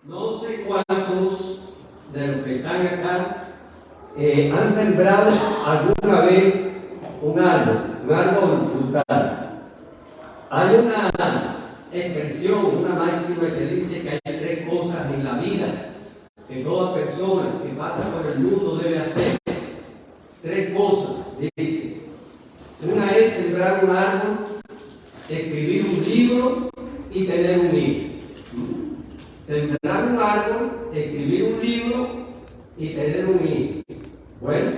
No sé cuántos de los que están acá han sembrado alguna vez un árbol frutal. Hay una expresión, una máxima que dice que hay tres cosas en la vida que toda persona que pasa por el mundo debe hacer. Tres cosas, dice. Una es sembrar un árbol, escribir un libro y tener un hijo. Sembrar un árbol, escribir un libro y tener un hijo. Bueno,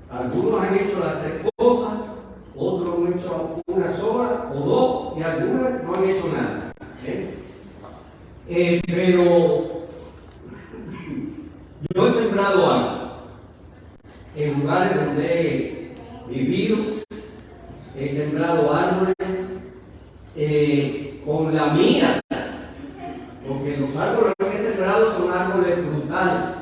algunos han hecho las tres cosas, otros han hecho una sola o dos y algunas no han hecho nada. Pero yo he sembrado algo en lugares donde he vivido, he sembrado árboles con la mira, porque los árboles que he sembrado son árboles frutales.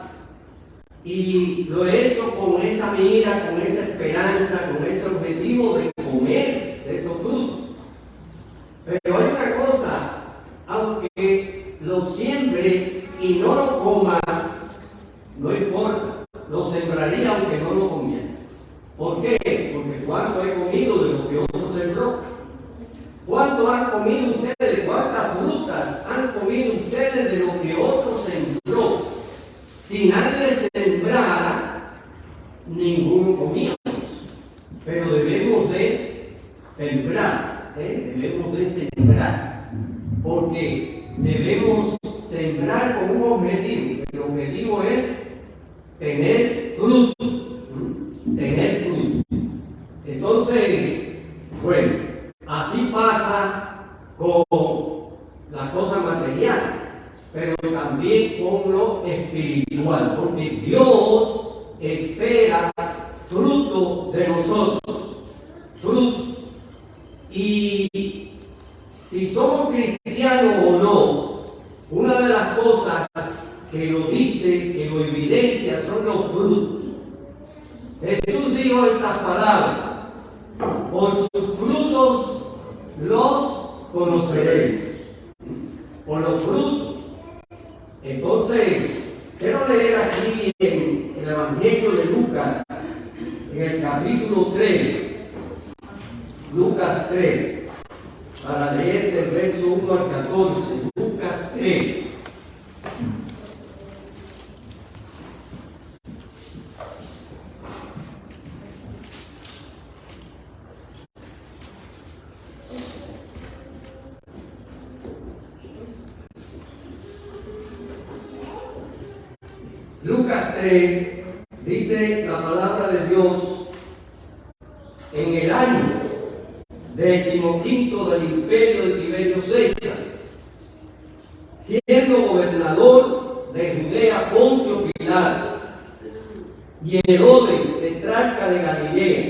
Y lo he hecho con esa mira, con esa esperanza, con ese objetivo de comer de esos frutos. Pero hay una cosa, aunque lo siembre y no lo coma, no importa, lo sembraría aunque no lo comiera. ¿Por qué? Porque cuánto he comido de lo que otro sembró. ¿Cuánto han comido ustedes? ¿Cuántas frutas han comido ustedes de lo que otro sembró? Si nadie sembrara, ninguno comíamos. Pero debemos de sembrar, debemos de sembrar. Porque debemos sembrar con un objetivo. El objetivo es tener fruto. Tener fruto. Entonces, bueno, así pasa con las cosas materiales, pero también con lo espiritual, porque Dios espera fruto de nosotros, fruto. Y si somos cristianos o no, una de las cosas que lo dice, que lo evidencia, son los frutos. Jesús dijo estas palabras: por sus frutos los conoceréis. Por los frutos. Entonces, quiero leer aquí en el Evangelio de Lucas, en el capítulo 3, Lucas 3, para leer del verso 1 al 14, Lucas 3. Lucas 3 dice la palabra de Dios: en el año 15º del imperio de Tiberio César, siendo gobernador de Judea Poncio Pilato, y Herodes, tetrarca de Galilea,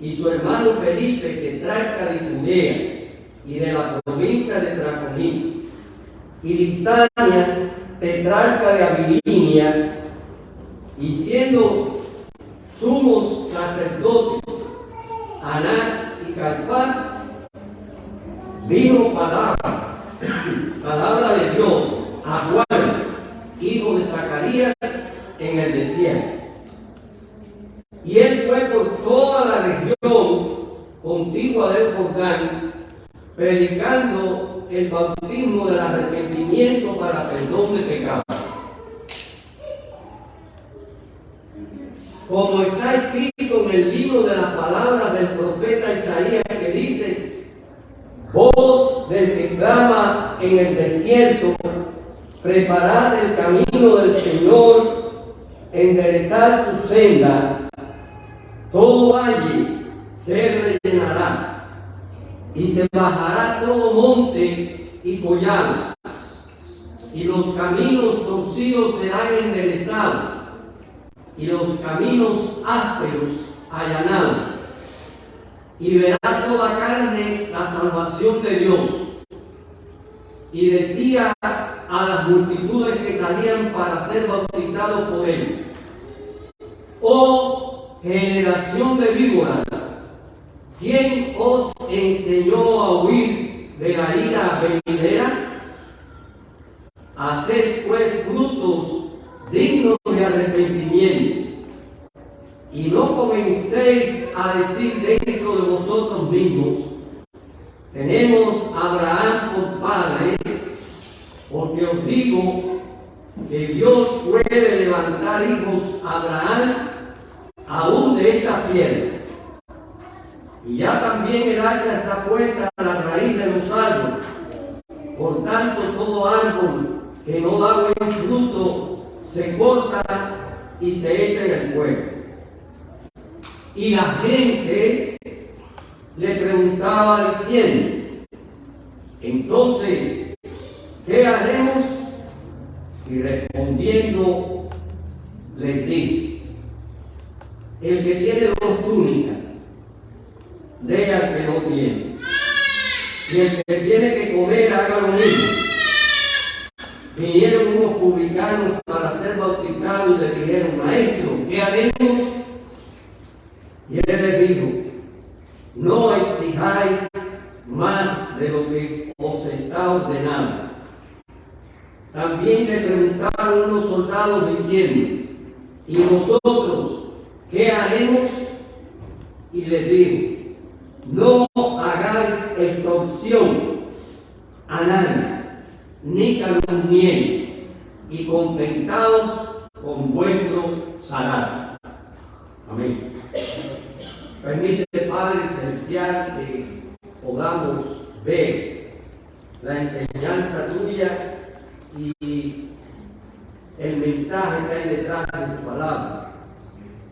y su hermano Felipe, tetrarca de Judea y de la provincia de Traconite, y Lisanias, tetrarca de Abilinia, y siendo sumos sacerdotes Anás y Caifás, vino palabra de Dios a Juan, hijo de Zacarías, en el desierto. Y él fue por toda la región contigua del Jordán, predicando el bautismo del arrepentimiento para perdón de pecados. Como está escrito en el libro de las palabras del profeta Isaías, que dice: voz del que clama en el desierto, preparad el camino del Señor, enderezad sus sendas. Todo valle se rellenará, y se bajará todo monte y collado, y los caminos torcidos serán enderezados, y los caminos ásperos allanados, y verá toda carne la salvación de Dios. Y decía a las multitudes que salían para ser bautizados por él: oh generación de víboras, ¿quién os enseñó a huir de la ira venidera? haced pues frutos dignos de arrepentimiento, y no comencéis a decir dentro de vosotros mismos: tenemos a Abraham por padre, porque os digo que Dios puede levantar hijos a Abraham aún de estas piedras. Y ya también el hacha está puesta a la raíz de los árboles. Por tanto, todo árbol que no da buen fruto se corta y se echa en el fuego. Y la gente le preguntaba diciendo: entonces, ¿qué haremos? Y respondiendo les dijo: el que tiene 2 túnicas, dé al que no tiene. Y el que tiene que comer, haga lo mismo. Vinieron unos publicanos para ser bautizados y le dijeron: maestro, ¿qué haremos? Y él les dijo: no exijáis más de lo que os está ordenado. También le preguntaron unos soldados diciendo: ¿y nosotros qué haremos? Y les dijo: no hagáis extorsión a nadie, ni calumniéis, y contentaos con vuestro salario. Amén. Permite, Padre Celestial, que podamos ver la enseñanza tuya y el mensaje que hay detrás de tu palabra,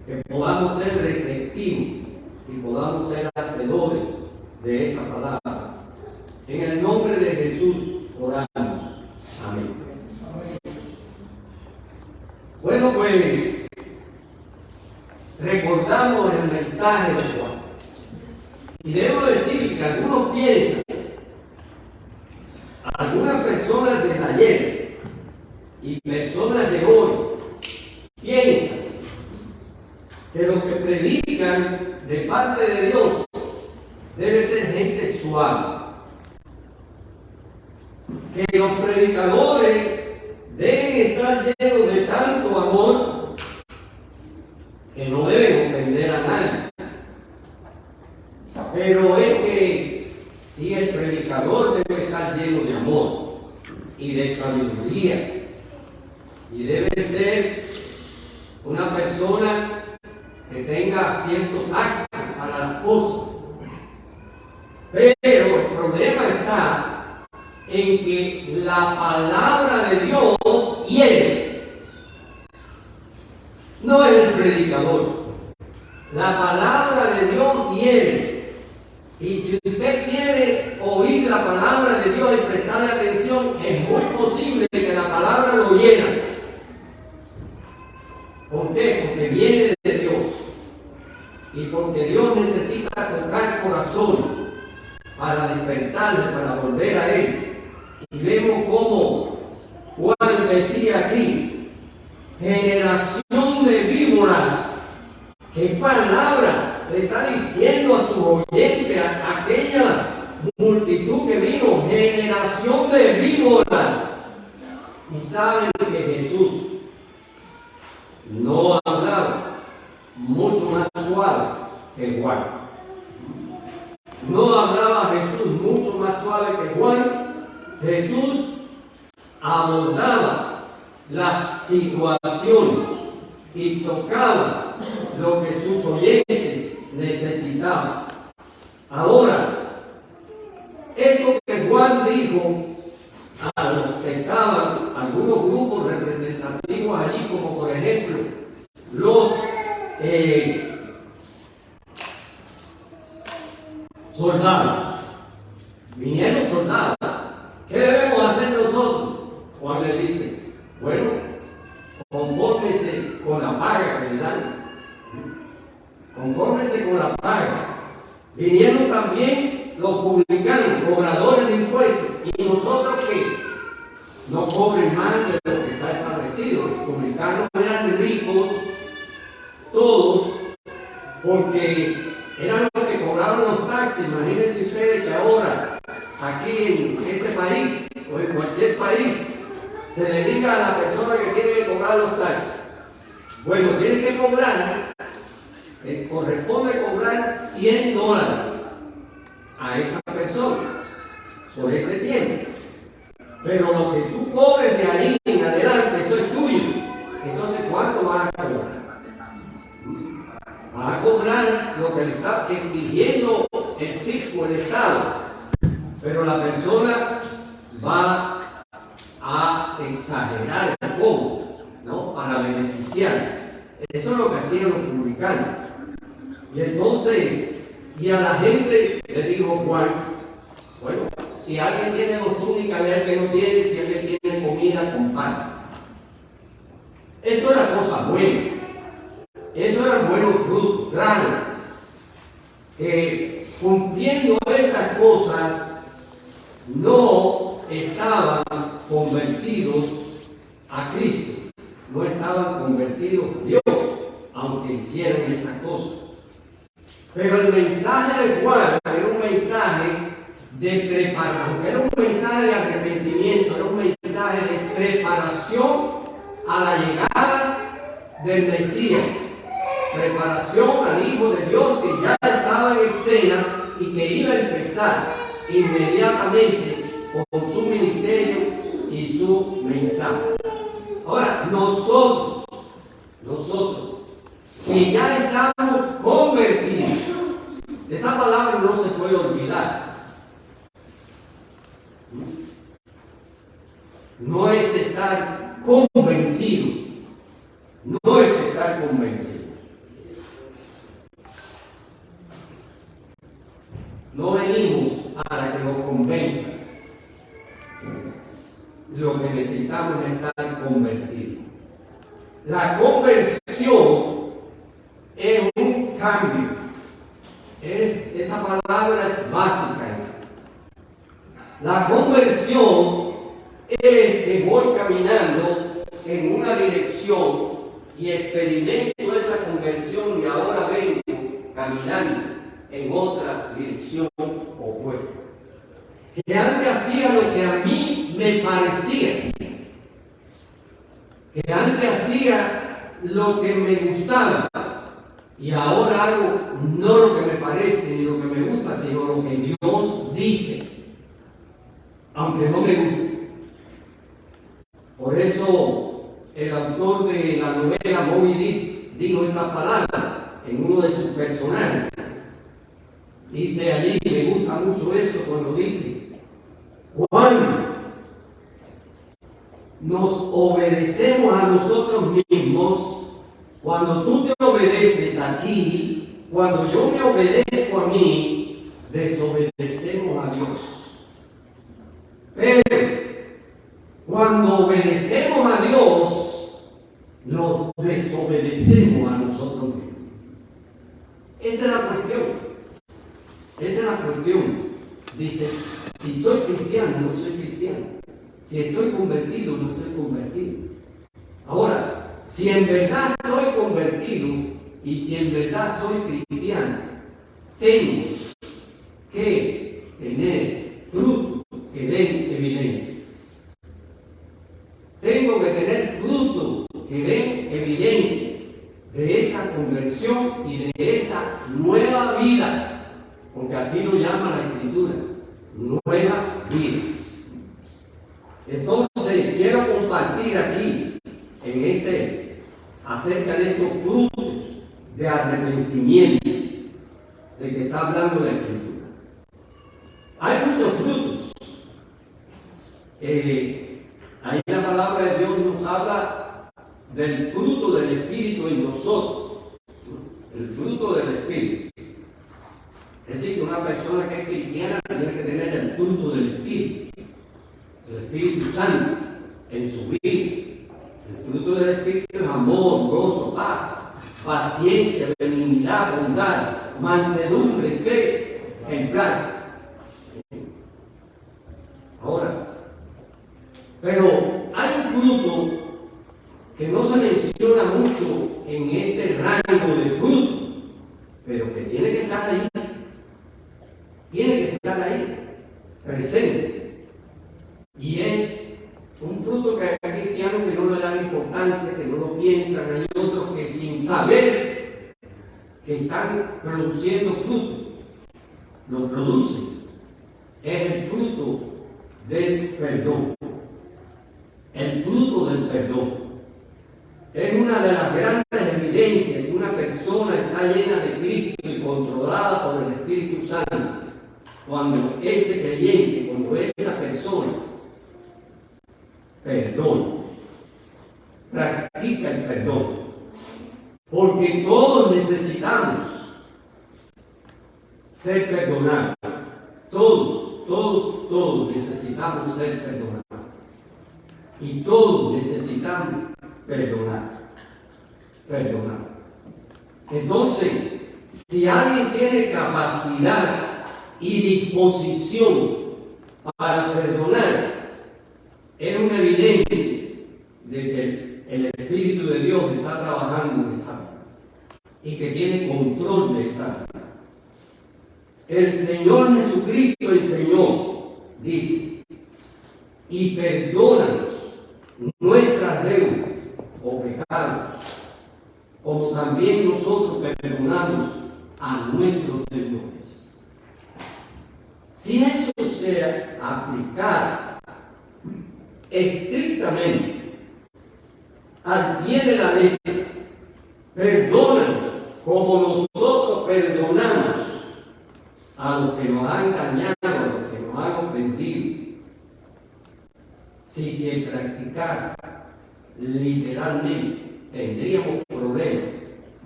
que podamos ser receptivos y podamos ser hacedores de esa palabra. En el nombre de Jesús oramos. Amén. Bueno, pues recordamos el mensaje de Juan. Y debo decir que algunos piensan, algunas personas del ayer y personas de hoy piensan que lo que predican de parte de Dios debe ser gente suave, que los predicadores deben estar llenos de tanto amor que no deben ofender a nadie. Pero es que si el predicador debe estar lleno de amor y de sabiduría, y debe ser una persona que tenga cierto tacto para las cosas. Pero el problema está en que la palabra de Dios hiere. No es el predicador. La palabra de Dios hiere. Y si usted quiere oír la palabra de Dios y prestarle atención, es muy posible que la palabra lo hiera. ¿Por qué? Porque viene de Dios. Y porque Dios necesita tocar corazón para despertarle, para volver a Él. Y vemos cómo Juan decía aquí: generación de víboras. ¿Qué palabra le está diciendo a su oyente, a aquella multitud que vino? Generación de víboras. Y saben que Jesús no hablaba mucho más suave que Juan. No hablaba Jesús mucho más suave que Juan. Jesús abordaba las situaciones y tocaba lo que sus oyentes necesitaban. Ahora, esto que Juan dijo a los que estaban, algunos grupos representativos allí, como por ejemplo los soldados. Vinieron soldados. ¿Qué debemos hacer nosotros? Juan le dice: bueno, confórmese con la paga que le dan. Confórmese con la paga. Vinieron también los publicanos, cobradores de impuestos. ¿Y nosotros qué? No cobren más de lo que está establecido. Los publicanos eran ricos, todos, porque eran los que cobraban los taxis. Imagínense ustedes que ahora, aquí en este país, o en cualquier país, se le diga a la persona que tiene que cobrar los taxes, bueno, tienes que cobrar, corresponde cobrar $100 a esta persona por este tiempo. Pero lo que tú cobres de ahí en adelante, eso es tuyo. Entonces, ¿cuánto vas a cobrar? Vas a cobrar lo que le está exigiendo el fisco, el Estado. Pero la persona va a exagerar el cobro, ¿no? Para beneficiarse. Eso es lo que hacían los publicanos. Y entonces, y a la gente le dijo Juan, bueno, si alguien tiene 2 túnicas, de él que no tiene, si alguien tiene comida, comparte. Esto era cosa buena. Eso eran buenos frutos, claro. Cumpliendo estas cosas, no estaban convertidos a Cristo. No estaban convertidos a Dios, aunque hicieran esas cosas. Pero el mensaje de Juan era un mensaje de preparación, era un mensaje de arrepentimiento, era un mensaje de preparación a la llegada del Mesías, preparación al Hijo de Dios que ya estaba en escena y que iba a empezar inmediatamente con su ministerio y su mensaje. Ahora, nosotros, que ya estamos convertidos, esa palabra no se puede olvidar. No es estar convencido, no es estar convencido. No venimos para que nos convenzan. Lo que necesitamos es estar convertidos. La conversión es un cambio. Esa palabra es básica. La conversión es que voy caminando en una dirección y experimento esa conversión y ahora vengo caminando en otra dirección opuesta. Que antes hacía lo que a mí me parecía, que antes hacía lo que me gustaba y ahora hago no lo que me parece ni lo que me gusta, sino lo que Dios dice, aunque no me guste. Por eso el autor de la novela Moby Dick dijo esta palabra en uno de sus personajes. Dice allí, me gusta mucho eso cuando dice, cuando nos obedecemos a nosotros mismos, cuando tú te obedeces aquí, cuando yo me obedezco a mí, desobedecemos a Dios. Pero cuando obedecemos a Dios, nos desobedecemos a nosotros mismos. Esa es la cuestión. Esa es la cuestión. Dice, si soy cristiano, no soy cristiano. Si estoy convertido, no estoy convertido. Ahora, si en verdad estoy convertido y si en verdad soy cristiano, tengo que tener frutos que den evidencia. Tengo que tener frutos que den evidencia de esa conversión y de esa nueva vida. Porque así lo llama la Escritura, nueva vida. Entonces, quiero compartir aquí, acerca de estos frutos de arrepentimiento, de que está hablando la Escritura. Hay muchos frutos. Ahí la palabra de Dios nos habla del fruto del Espíritu en nosotros. El fruto del Espíritu. Es decir, que una persona que es cristiana tiene que tener el fruto del Espíritu, el Espíritu Santo en su vida. El fruto del Espíritu es amor, gozo, paz, paciencia, benignidad, bondad, mansedumbre, fe, templanza. Ahora, pero hay un fruto que no se menciona mucho en este rango de frutos, pero que tiene que estar ahí. Tiene que estar ahí, presente. Y es un fruto que cristianos que no le dan importancia, que no lo piensan, hay otros que sin saber que están produciendo fruto, lo producen. Es el fruto del perdón. El fruto del perdón. Es una de las grandes evidencias que una persona está llena de Cristo y controlada por el Espíritu Santo. Cuando ese creyente, cuando esa persona perdona, practica el perdón. Porque todos necesitamos ser perdonados. Todos necesitamos ser perdonados. Y todos necesitamos perdonar. Entonces, si alguien tiene capacidad y disposición para perdonar, es una evidencia de que el Espíritu de Dios está trabajando en esa vida y que tiene control de esa vida. El Señor Jesucristo enseñó, dice, y perdónanos nuestras deudas o pecados, como también nosotros perdonamos a nuestros deudores. Si eso se aplicara estrictamente al pie de la ley, perdónanos como nosotros perdonamos a los que nos han engañado, a los que nos han ofendido. Si se practicara literalmente, tendríamos problemas,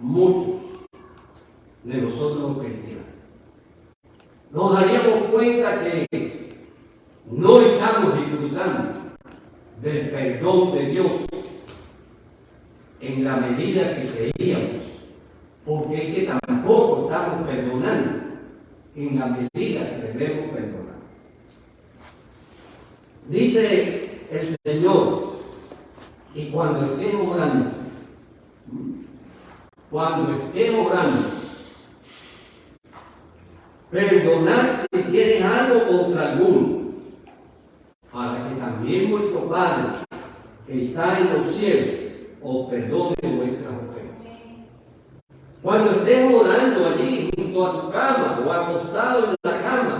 muchos de nosotros los cristianos. Nos daríamos cuenta que no estamos disfrutando del perdón de Dios en la medida que creíamos, porque es que tampoco estamos perdonando en la medida que debemos perdonar. Dice el Señor, y cuando estés orando, perdonad si tienes algo contra alguno, para que también vuestro Padre, que está en los cielos, os perdone vuestras ofensas. Cuando estés orando allí, junto a tu cama, o acostado en la cama,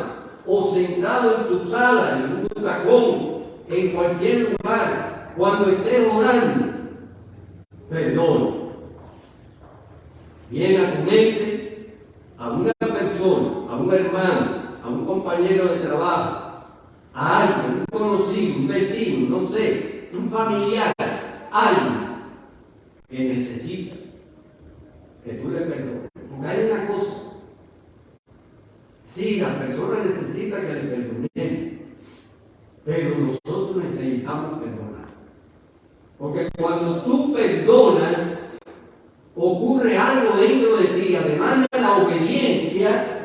o sentado en tu sala, en un butacón, en cualquier lugar, cuando estés orando, perdona. Viene a tu mente a una persona, a un hermano, a un compañero de trabajo, a alguien, un conocido, un vecino, no sé, un familiar, alguien que necesita que tú le perdones. Porque hay una cosa, sí, las personas necesitan que le perdonemos, pero nosotros necesitamos perdonar. Porque cuando tú perdonas, ocurre algo dentro de ti, además de la obediencia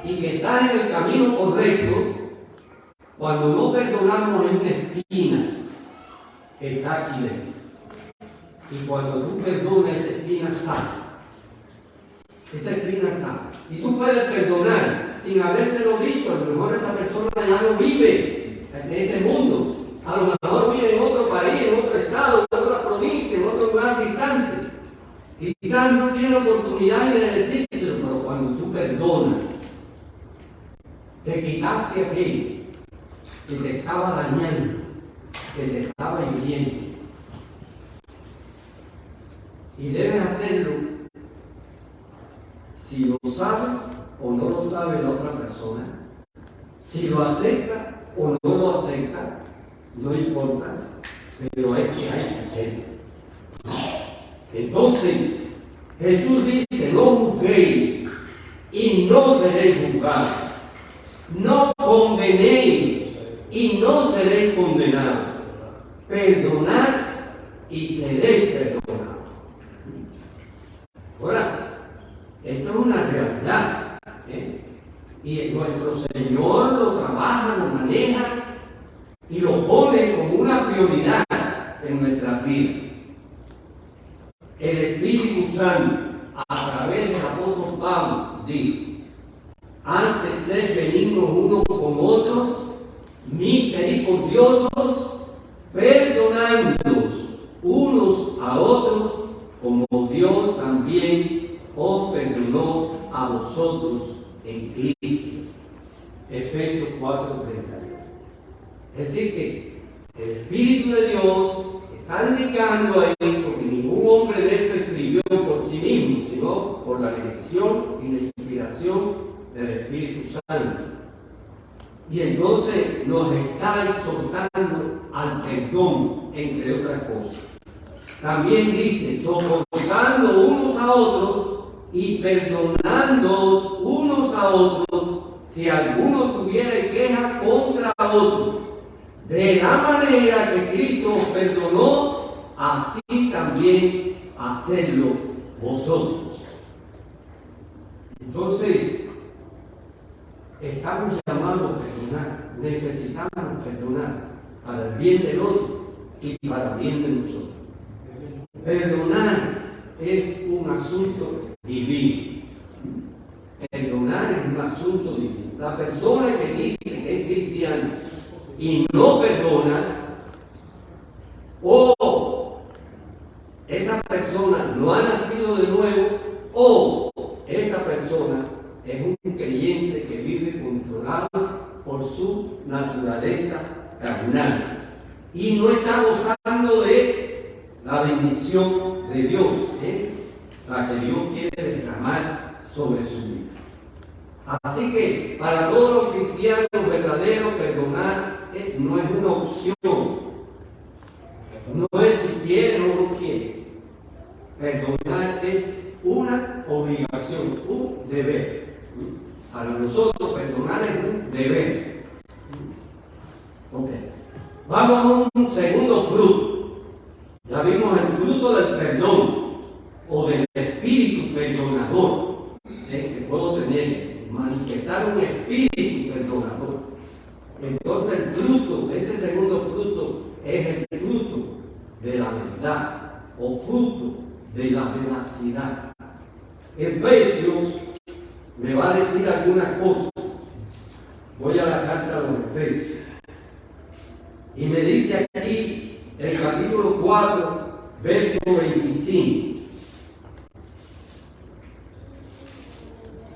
y que estás en el camino correcto. Cuando no perdonamos, es una espina que está aquí dentro. Y cuando tú perdonas, esa espina sale. Esa espina sale. Y tú puedes perdonar sin habérselo dicho. A lo mejor esa persona ya no vive en este mundo. A lo mejor vive en otro país, en otro estado, en otra provincia, en otro lugar distante. Quizás no tiene oportunidad de decírselo, pero cuando tú perdonas, te quitaste aquello que te estaba dañando, que te estaba hiriendo. Y debes hacerlo si lo sabes o no lo sabe la otra persona, si lo acepta o no lo acepta, no importa, pero es que hay que hacerlo. Entonces, Jesús dice, no juzguéis y no seréis juzgados, no condenéis y no seréis condenados, perdonad y seréis perdonados. Ahora, esto es una realidad, y nuestro Señor lo trabaja, lo maneja y lo pone como una prioridad en nuestras vidas. El Espíritu Santo, a través del apóstol Pablo, dijo: antes sed benignos unos con otros, misericordiosos, perdonándoos perdonó a vosotros en Cristo. Efesios 4:31. Es decir, que el Espíritu de Dios está indicando ahí, porque ningún hombre de esto escribió por sí mismo, sino por la dirección y la inspiración del Espíritu Santo. Y entonces nos está exhortando al perdón, entre otras cosas. También dice, soportando unos a otros y perdonándoos unos a otros si alguno tuviera queja contra otro. De la manera que Cristo os perdonó, así también hacedlo vosotros. Entonces, estamos llamados a perdonar, necesitamos perdonar para el bien del otro y para el bien de nosotros. Perdonar es un asunto divino. Perdonar es un asunto divino. La persona que dice que es cristiana y no perdona, o esa persona no ha nacido de nuevo, o esa persona es un creyente que vive controlado por su naturaleza carnal y no está gozando de la bendición de Dios, la que Dios quiere derramar sobre su vida. Así que para todos los cristianos verdaderos, perdonar no es una opción, no es si quiere o no quiere. Perdonar es una obligación, un deber. Para nosotros perdonar es un deber. Okay. Vamos a un segundo fruto. Ya vimos el fruto del perdón o del espíritu perdonador que puedo tener, manifestar un espíritu perdonador. Entonces el fruto, este segundo fruto es el fruto de la verdad o fruto de la veracidad. Efesios me va a decir algunas cosas. Voy a la carta de los Efesios. Y me dice aquí, el capítulo 4, verso 25.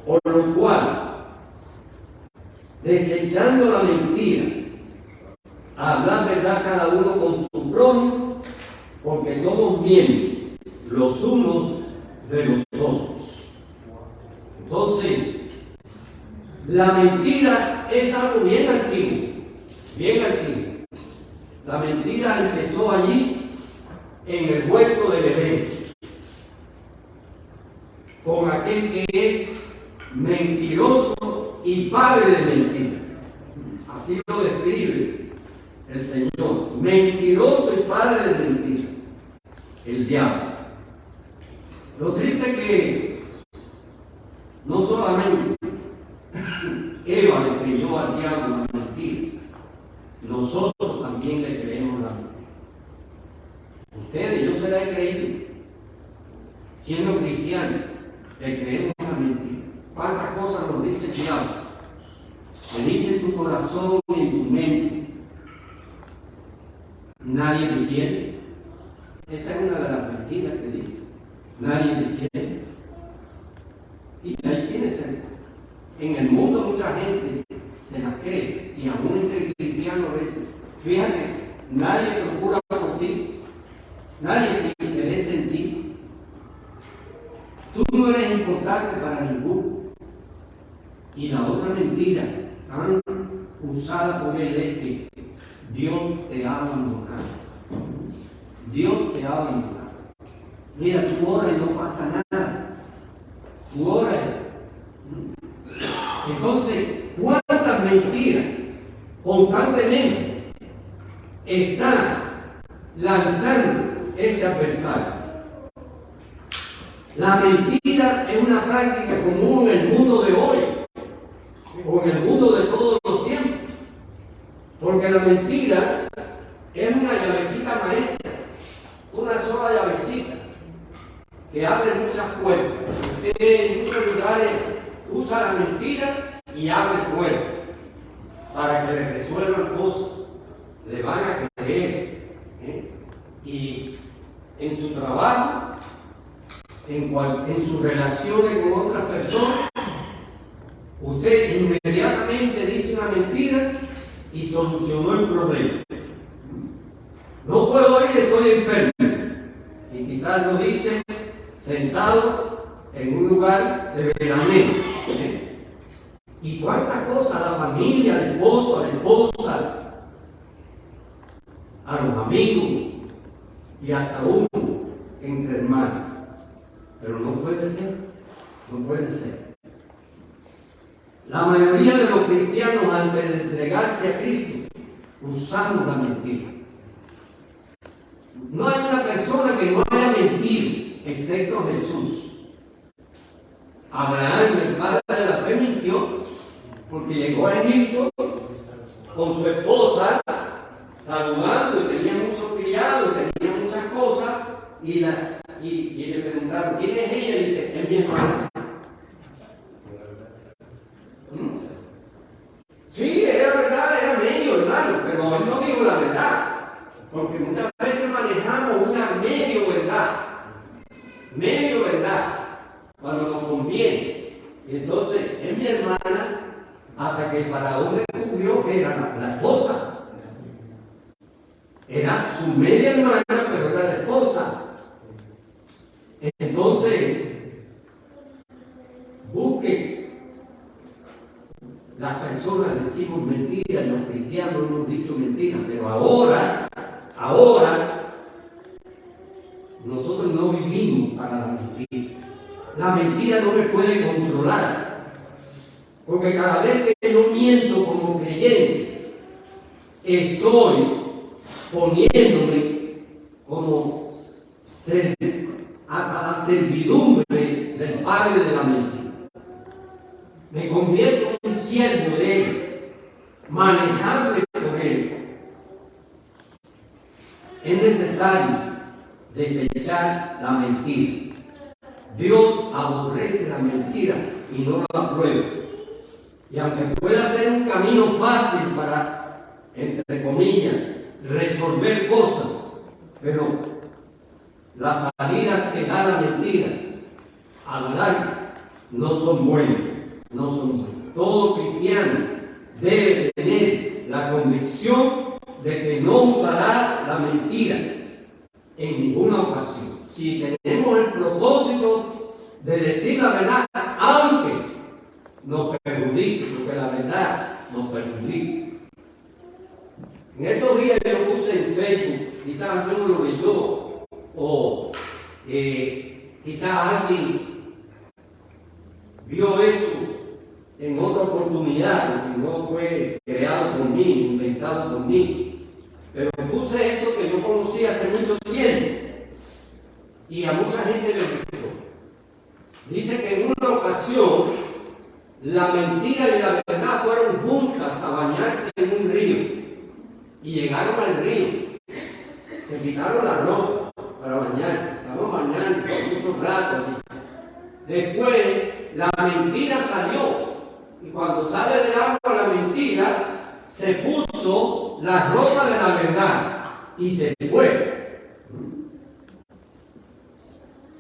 Por lo cual, desechando la mentira, hablar verdad cada uno con su prójimo, porque somos miembros los unos de los otros. Entonces, la mentira es algo bien antiguo, bien antiguo. La mentira empezó allí en el huerto del Edén, con aquel que es mentiroso y padre de mentira. Así lo describe el Señor, mentiroso y padre de mentira, el diablo. Lo triste es que no solamente Eva le creyó al diablo la mentira, nosotros también le creemos la mentira. Ustedes, yo se la he creído. Siendo cristiano, le creemos la mentira. ¿Cuántas cosas nos dice el diablo? Se dice en tu corazón y en tu mente: nadie te quiere. Esa es una de las mentiras que dice. Nadie te quiere. Y ahí tienes en el mundo mucha gente se las cree, y aún entre cristianos a veces. Fíjate, nadie procura por ti, nadie se interesa en ti. Tú no eres importante para ninguno. Y la otra mentira tan usada por él es que Dios te ha abandonado. Dios te ha abandonado. Mira, tú oras y no pasa nada. Tú oras. Entonces, ¿cuántas mentiras constantemente está lanzando este adversario? La mentira es una práctica común en el mundo de hoy, o en el mundo de todos los tiempos, porque la mentira es una llavecita maestra, una sola llavecita que abre muchas puertas. Usted en muchos lugares usa la mentira y abre puertas para que le resuelvan cosas, le van a creer, y en su trabajo en sus relaciones con otras personas, usted inmediatamente dice una mentira y solucionó el problema. No puedo ir, estoy enfermo. Y quizás lo dice sentado en un lugar de veraneo. Y cuántas cosas a la familia, al esposo, a la esposa, a los amigos y hasta uno entre hermanos. Pero no puede ser, no puede ser. La mayoría de los cristianos, antes de entregarse a Cristo, usamos la mentira. No hay una persona que no haya mentido, excepto Jesús. Abraham, el padre de la fe, mintió porque llegó a Egipto con su esposa, saludando, y tenía muchos criados, tenía muchas cosas, y le preguntaron, ¿quién es ella? Y dice, es mi hermana. Sí, era verdad, era medio hermano, pero él no dijo la verdad, porque muchas veces manejamos una medio verdad, cuando nos conviene. Y entonces, es mi hermana, hasta que el faraón descubrió que era la esposa. Era su media hermana, pero era la esposa. Entonces, busque. Las personas decimos mentiras, los cristianos hemos dicho mentiras, pero ahora, nosotros no vivimos para la mentira. La mentira no me puede controlar, porque cada vez que yo miento como creyente, estoy poniéndome como a la servidumbre del padre de la mentira. Me convierto en un siervo de él, manejable por él. Es necesario desechar la mentira. Dios aborrece la mentira y no la aprueba. Y aunque pueda ser un camino fácil para, entre comillas, resolver cosas, pero las salidas que da la mentira a la larga no son buenas. No son buenas. Todo cristiano debe tener la convicción de que no usará la mentira en ninguna ocasión. Si tenemos el propósito de decir la verdad, aunque nos perjudique, porque la verdad nos perjudica. En estos días yo puse en Facebook, quizás alguno lo leyó, o quizás alguien vio eso en otra oportunidad, porque no fue creado por mí, inventado por mí. Pero puse eso que yo conocí hace mucho tiempo y a mucha gente le gustó. Dice que en una ocasión la mentira y la verdad fueron juntas a bañarse en un río y llegaron al río. Se quitaron la ropa para bañarse, estaban bañando mucho rato allí. Después la mentira salió. Y cuando sale del agua la mentira, se puso la ropa de la verdad y se fue.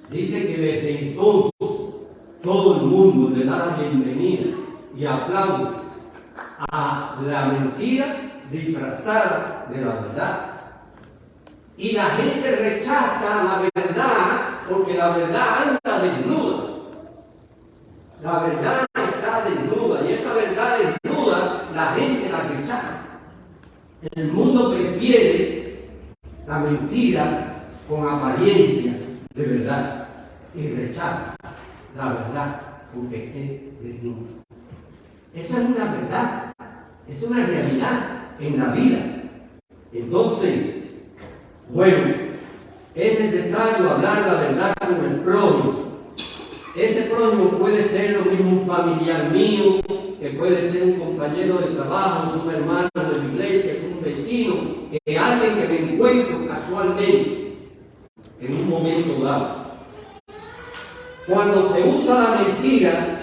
Dice que desde entonces todo el mundo le da la bienvenida y aplaude a la mentira disfrazada de la verdad. Y la gente rechaza la verdad porque la verdad anda desnuda. La verdad está desnuda y esa verdad desnuda la gente la rechaza. El mundo prefiere la mentira con apariencia de verdad y rechaza la verdad porque esté desnuda. Esa es una verdad, es una realidad en la vida. Entonces, bueno, es necesario hablar la verdad con el prójimo. Ese prójimo puede ser lo mismo un familiar mío, que puede ser un compañero de trabajo, un hermano de la iglesia, un vecino, que alguien que me encuentro casualmente en un momento dado. Cuando se usa la mentira,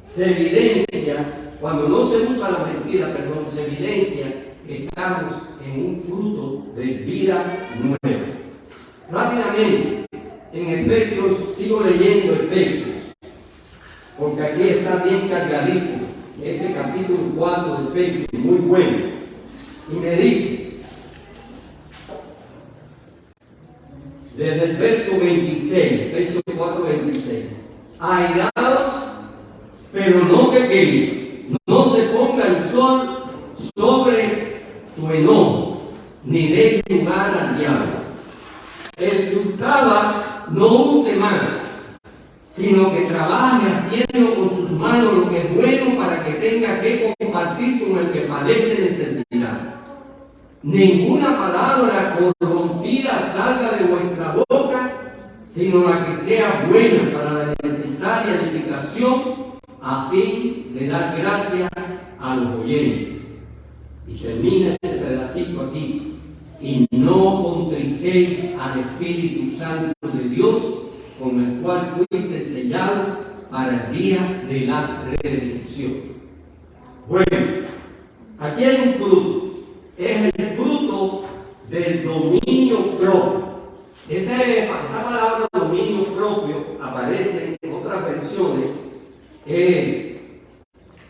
se evidencia, cuando no se usa la mentira, se evidencia que estamos en un fruto de vida nueva. Rápidamente, en Efesios, sigo leyendo Efesios, porque aquí está bien cargadito, este capítulo 4 de Efesios, muy bueno, y me dice, desde el verso 26, Efesios 4, 26, airaos, pero no pequéis, no se ponga el sol sobre tu enojo, ni dé lugar al diablo. El que hurtaba no hurte más, sino que trabaje haciendo con sus manos lo que es bueno para que tenga que compartir con el que padece necesidad. Ninguna palabra corrompida salga de vuestra boca, sino la que sea buena para la necesaria edificación, a fin de dar gracia a los oyentes. Y termina este pedacito aquí. Y no contristéis al Espíritu Santo de Dios, con el cual fuiste sellado para el día de la redención. Bueno, aquí hay un fruto. Es el fruto del dominio propio. Esa palabra dominio propio aparece en otras versiones.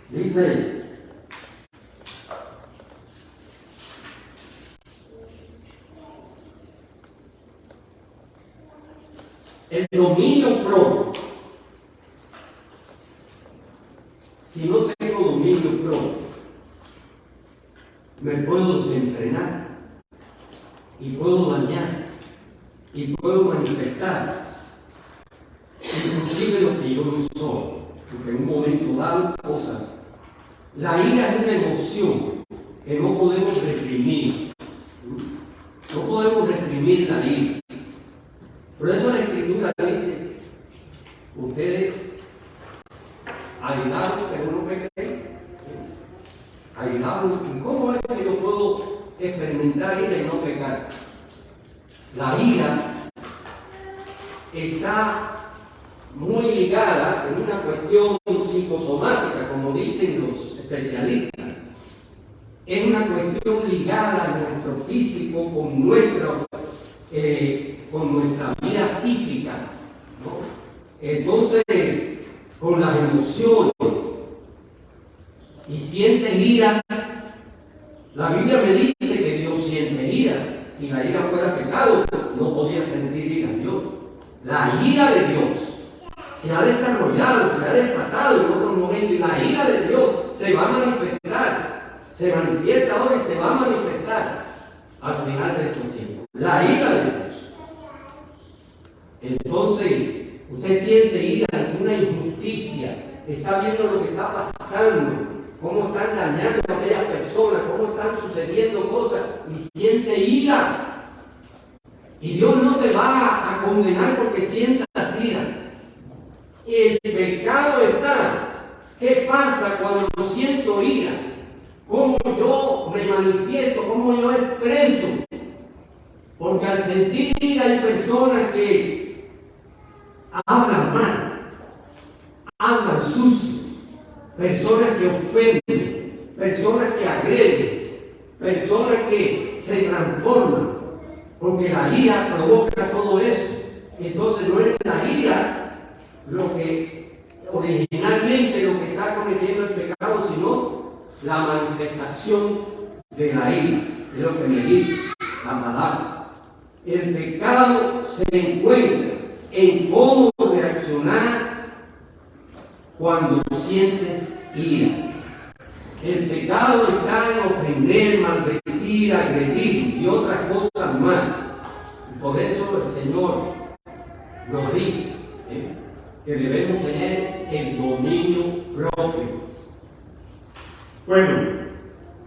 Dice, el dominio propio. Si no tengo dominio propio, me puedo desenfrenar y puedo dañar y puedo manifestar inclusive lo que yo no soy, porque en un momento dado cosas. La ira es una emoción que no podemos reprimir. No podemos reprimir la ira. Por eso la Escritura dice, ustedes airados, pero no pequéis. Airados, ¿y cómo es que yo puedo experimentar ira y no pecar? La ira está muy ligada en una cuestión psicosomática, como dicen los especialistas. Es una cuestión ligada a nuestro físico con nuestra vida psíquica, ¿no? Entonces, con las emociones. Y sientes ira. La Biblia me dice que Dios siente ira. Si la ira fuera pecado, no podía sentir ira Dios. La ira de Dios se ha desarrollado, se ha desatado en otro momento, y la ira de Dios se va a manifestar, se manifiesta ahora y se va a manifestar al final de estos tiempos. La ira de Dios. Entonces, usted siente ira ante una injusticia, está viendo lo que está pasando, cómo están dañando a aquellas personas, cómo están sucediendo cosas, y siente ira. Y Dios no te va a condenar porque sientas ira. El pecado está. ¿Qué pasa cuando siento ira? ¿Cómo yo me manifiesto? ¿Cómo yo expreso? Porque al sentir ira hay personas que hablan mal, hablan sucio, personas que ofenden, personas que agreden, personas que se transforman, porque la ira provoca todo eso. Entonces no es la ira lo que originalmente lo que está cometiendo el pecado, sino la manifestación de la ira, es lo que me dice la palabra. El pecado se encuentra en cómo reaccionar cuando sientes ira. El pecado está en ofender, maldecir, agredir y otras cosas más. Y por eso el Señor nos dice que debemos tener el dominio propio. Bueno,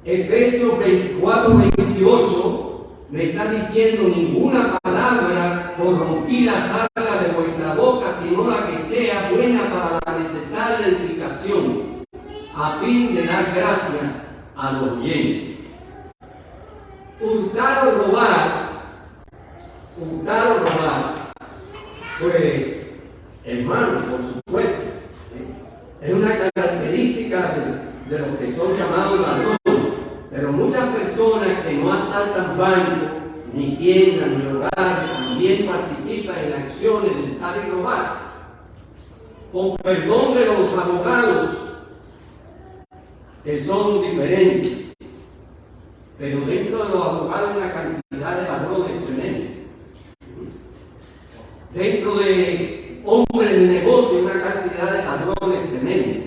Efesios 24, 28 me está diciendo: ninguna palabra corrompida salga de vuestra boca, sino la que sea buena para la necesaria edificación, a fin de dar gracia a los oyentes. Hurtar o robar, pues, hermano, por supuesto, es una característica de los que son llamados ladrones. Pero muchas personas que no asaltan bancos, mi tienda, mi hogar, también participa en acciones del tal y global. Con perdón de los abogados, que son diferentes, pero dentro de los abogados hay una cantidad de ladrones tremendos. Dentro de hombres de negocio una cantidad de ladrones tremendos.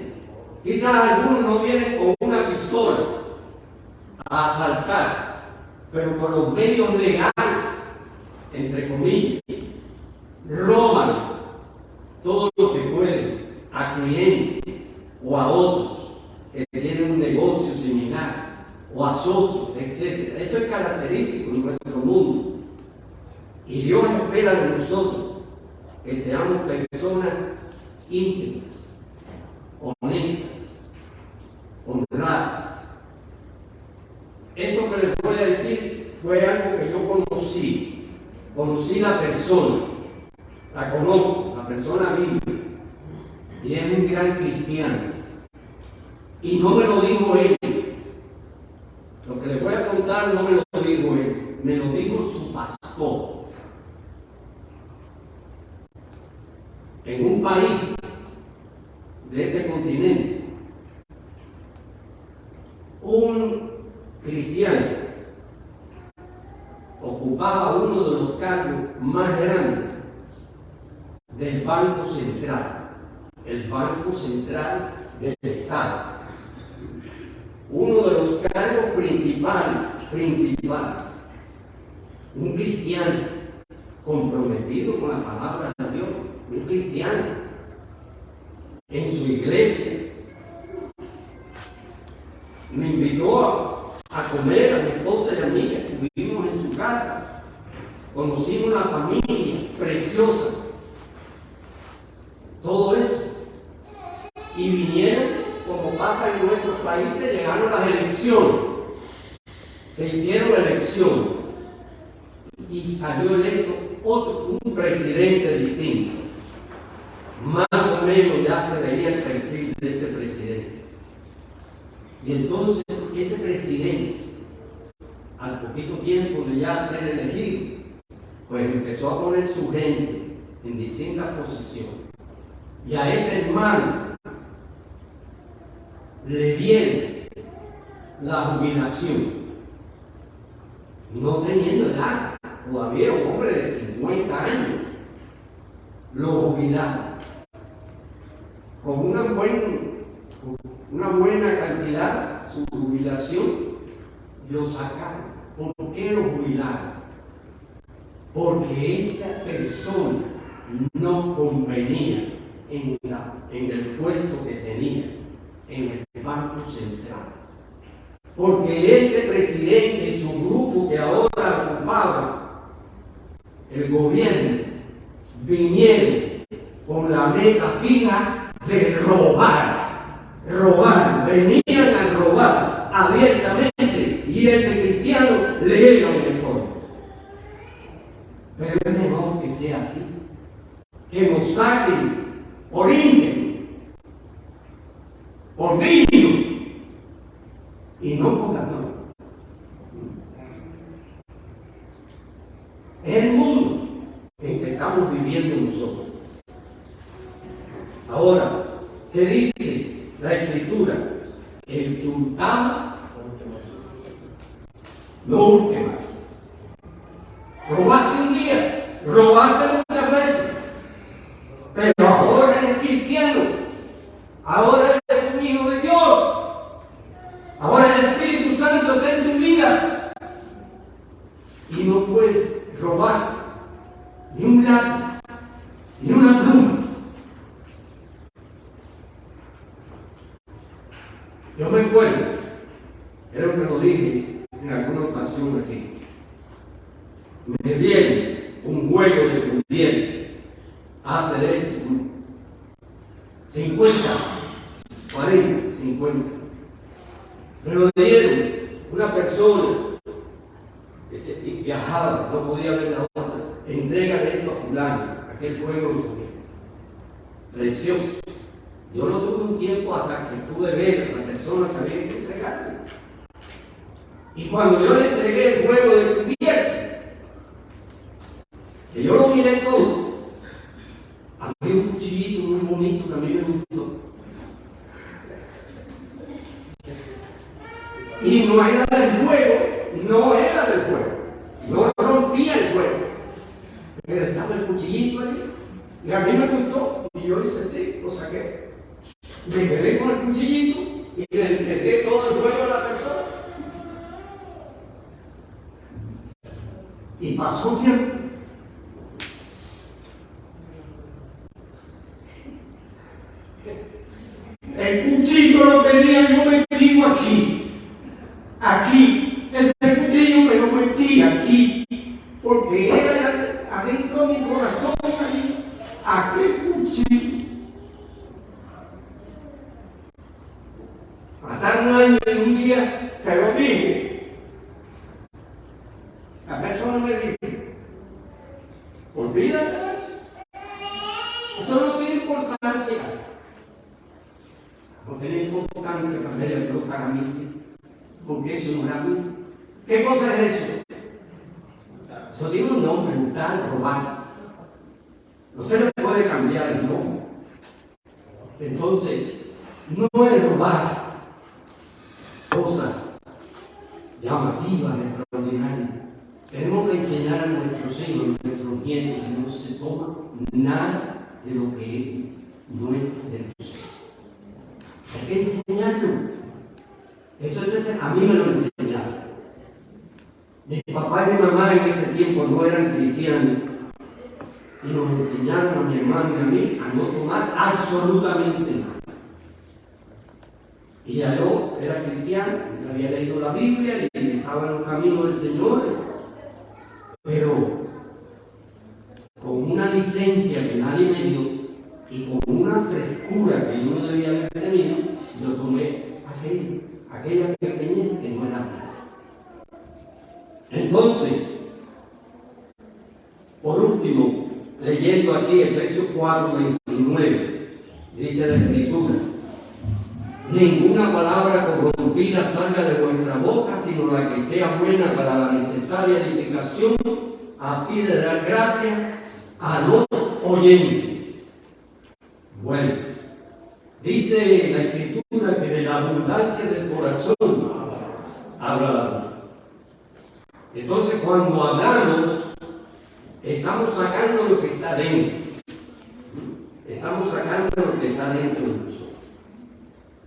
Quizás algunos no vienen con una pistola a asaltar, pero por los medios legales, entre comillas, roban todo lo que pueden a clientes o a otros que tienen un negocio similar, o a socios, etc. Eso es característico en nuestro mundo. Y Dios espera de nosotros que seamos personas íntegras, honestas, honradas. Esto que les voy a decir fue algo que yo conocí. Conocí la persona, la conozco, la persona viva, y es un gran cristiano. Y no me lo dijo él. Lo que les voy a contar no me lo dijo él, me lo dijo su pastor. En un país de este continente, un cristiano ocupaba uno de los cargos más grandes del Banco Central, el Banco Central del Estado. Uno de los cargos principales, un cristiano comprometido con la palabra de Dios, un cristiano en su iglesia. Me invitó a comer a mi esposa y a mí, estuvimos en su casa, conocimos una familia preciosa, todo eso, y vinieron, como pasa en nuestros países, llegaron las elecciones, se hicieron elecciones y salió electo un presidente distinto. Más o menos ya se veía el perfil de este presidente. Y entonces ese presidente, al poquito tiempo de ya ser elegido, pues empezó a poner su gente en distintas posiciones. Y a este hermano le dieron la jubilación, no teniendo edad, todavía un hombre de 50 años, lo jubilaron con una buena cantidad, su jubilación, lo sacaron. ¿Por qué lo jubilaron? Porque esta persona no convenía en el puesto que tenía en el Banco Central. Porque este presidente y su grupo que ahora ocupaba el gobierno vinieron con la meta fija de robar, venían a robar abiertamente y ese cristiano le era un mejor. Pero es mejor que sea así, que nos saquen por íntegro, por digno y no por ladrón. Es el mundo en que estamos viviendo nosotros. Ahora, ¿qué dice la Escritura? El que hurtaba no hurte más. Robaste un día, robaste muchas veces, pero ahora eres cristiano, ahora eres un hijo de Dios, ahora el Espíritu Santo está en tu vida y no puedes robar ni un lápiz, ni una pluma. Yo me acuerdo, creo que lo dije en alguna ocasión aquí, me dieron un juego de cumbiero hace de esto 50, 40, 50. Me lo dieron una persona que viajaba, no podía ver la otra, entrega esto a fulano, aquel juego de cumbiero. Precioso. Yo no tuve un tiempo hasta que pude ver a la persona que había que entregarse. Y cuando yo le entregué el juego de cubierto, que yo lo miré todo. Había un cuchillito muy bonito que a mí me gustó. Y no era del juego, no rompía el juego, pero estaba el cuchillito allí, y a mí me gustó, y yo hice así, lo saqué, me quedé con el cuchillito, y le entregué todo el juego a la persona, y pasó tiempo, el cuchillo lo tenía yo metido aquí, ese cuchillo me lo metí aquí, porque era adentro de mi corazón ahí, aquel cuchillo. Pasaron años y un día se lo dije. La persona me dijo, olvídate de eso. Eso no tiene importancia. No tiene importancia para ella, pero para mí sí. Porque eso no era mío. ¿Qué cosa es eso? Eso tiene un nombre, brutal, robar. No se le puede cambiar el nombre. Entonces, no es robar cosas llamativas, extraordinarias. Tenemos que enseñar a nuestros hijos, a nuestros nietos, que no se toma nada de lo que no es de nosotros. Hay que enseñarlo. Eso es, a mí me lo enseñaron. Mi papá y mi mamá en ese tiempo no eran cristianos. Y nos enseñaron a mi hermano y a mí a no tomar absolutamente nada. Y ya yo era cristiano, había leído la Biblia y estaba en los caminos del Señor, pero con una licencia que nadie me dio y con una frescura que yo no debía haber tenido, yo tomé aquella pequeña que no era mía. Entonces, por último, leyendo aquí Efesios 4:29, dice la Escritura: ninguna palabra corrompida salga de vuestra boca, sino la que sea buena para la necesaria edificación, a fin de dar gracias a los oyentes. Bueno, dice la Escritura que de la abundancia del corazón habla la boca. Entonces, cuando hablamos, estamos sacando lo que está dentro. Estamos sacando lo que está dentro de nosotros.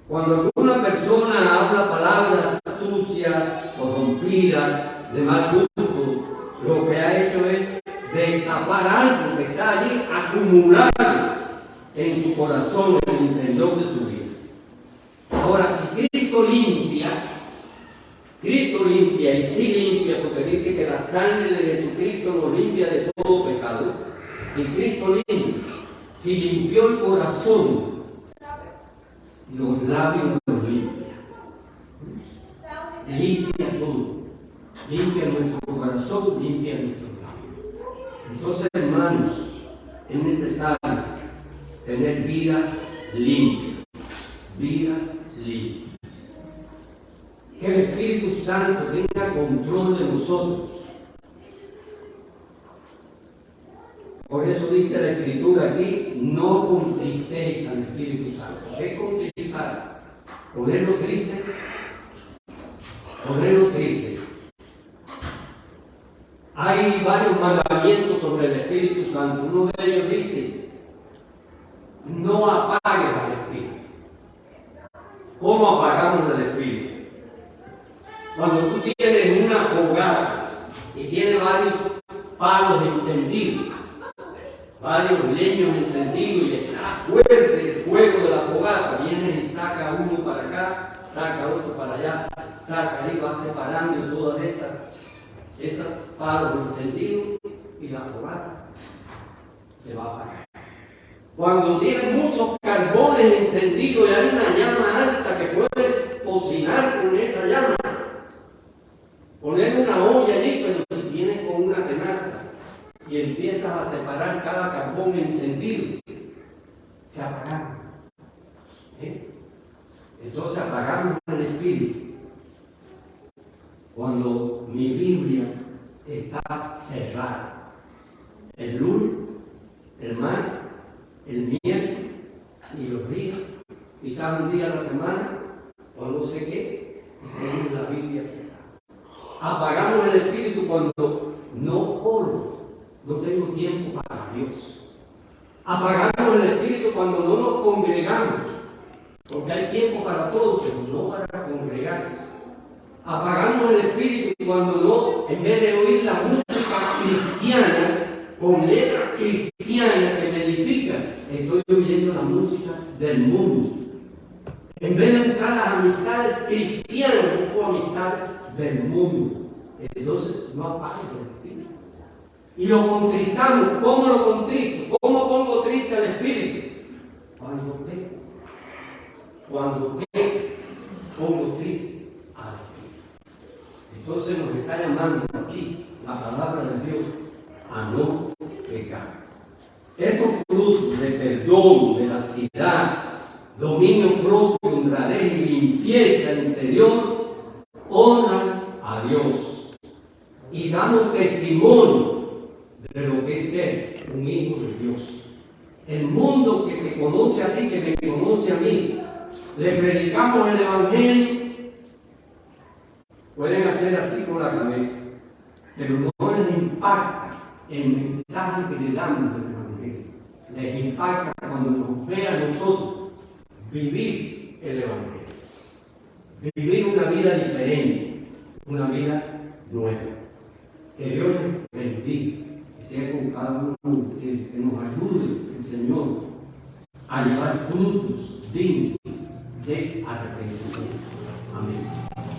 Cuando una persona habla palabras sucias, corrompidas, de mal gusto, lo que ha hecho es destapar algo que está allí acumulado en su corazón, en el interior de su vida. Ahora, si Cristo limpia y sí limpia, porque dice que la sangre de Jesucristo nos limpia de todo pecado. Si Cristo limpia, si limpió el corazón, los labios los limpia. Limpia todo. Limpia nuestro corazón, limpia nuestro labio. Entonces, hermanos, es necesario tener vidas limpias. Vidas limpias. Que el Espíritu Santo tenga control de nosotros. Por eso dice la Escritura aquí: no contristéis al Espíritu Santo. ¿Qué es contristar? ¿Ponerlo triste? Ponerlo triste. Hay varios mandamientos sobre el Espíritu Santo. Uno de ellos dice: no apagues al Espíritu. ¿Cómo apagamos el Espíritu? Cuando tú tienes una fogata y tienes varios palos encendidos, varios leños encendidos y está fuerte el fuego de la fogata, vienes y saca uno para acá, saca otro para allá, saca ahí, va separando todas esas palos encendidos y la fogata se va a apagar. Cuando tienes muchos carbones encendidos y hay una llama alta que puedes cocinar con esa llama, poner una olla allí, pero si vienes con una tenaza y empiezas a separar cada carbón encendido, se apagaron. Entonces apagamos el Espíritu. Cuando mi Biblia está cerrada, tal día a la semana, o no sé qué, tenemos la Biblia cerrada. Apagamos el espíritu cuando no oro, no tengo tiempo para Dios. Apagamos el espíritu cuando no nos congregamos, porque hay tiempo para todo, pero no para congregarse. Apagamos el espíritu cuando no, en vez de oír la música cristiana, con letra cristiana que me edifica, estoy oyendo la música del mundo. En vez de buscar las amistades cristianas, busco amistades del mundo. Entonces no apago el espíritu. Y lo contristamos. ¿Cómo lo contristo? ¿Cómo pongo triste al espíritu? Cuando peco. Cuando peco, pongo triste al espíritu. Entonces nos está llamando aquí la palabra de Dios a no pecar. Estos frutos de perdón, veracidad, dominio propio, honradez y limpieza interior honran a Dios y damos testimonio de lo que es ser un hijo de Dios. El mundo que te conoce a ti, que me conoce a mí, le predicamos el Evangelio, pueden hacer así con la cabeza, pero no les impacta el mensaje que le damos del Evangelio. Les impacta cuando nos ve a nosotros vivir el Evangelio. Vivir una vida diferente, una vida nueva. Que Dios les bendiga, que sea con cada uno de ustedes, que nos ayude el Señor a llevar frutos dignos de arrepentimiento. Amén.